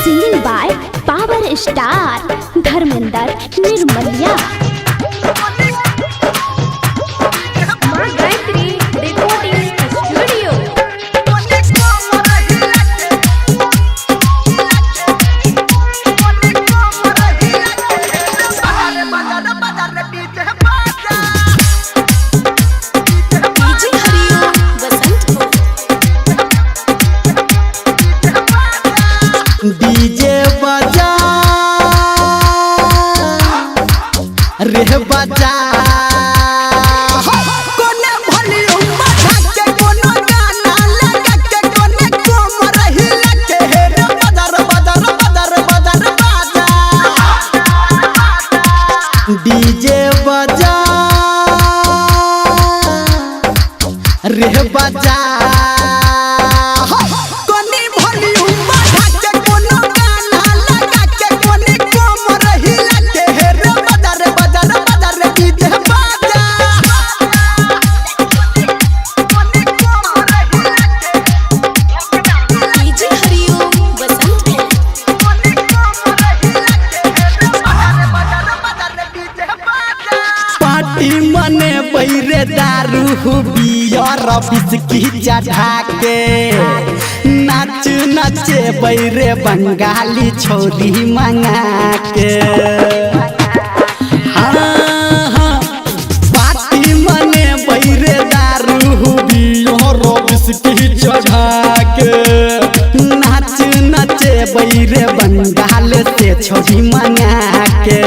Singing by Power Star Dharmendra Nirmaliya. DJ बजा रे बजा कोने वॉल्यूम बढ़ा के कोनो गाना लगा के कोने कोमर हिला के रे बदर बदर बदर बदर बाजा डीजे बजा रे बजा मने बैरे दारू बियर बिस्की चढ़ा के नाच नचे बैरे बंगाली छोरी मंगा के पार्टी मने बैरे दारू बियर बिस्की चढ़ा के नाच नचे बैरे बंगाल से छोरी मंगा के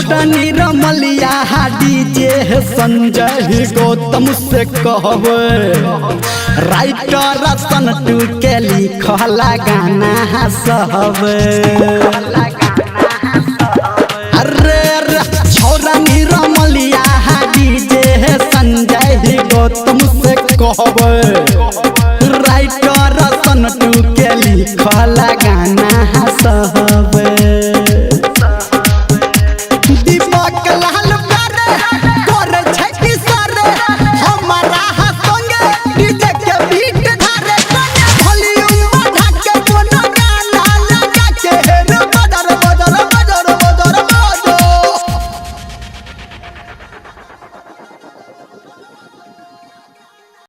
निर्मलिया डीजे संजय गौतम से कहबे राइटर सनटू के लिखला गाना सहबे अरे छोरा निर्मलिया डीजे संजय गौतम से कहबे राइटर सनटू के लिखला गाना सहबे।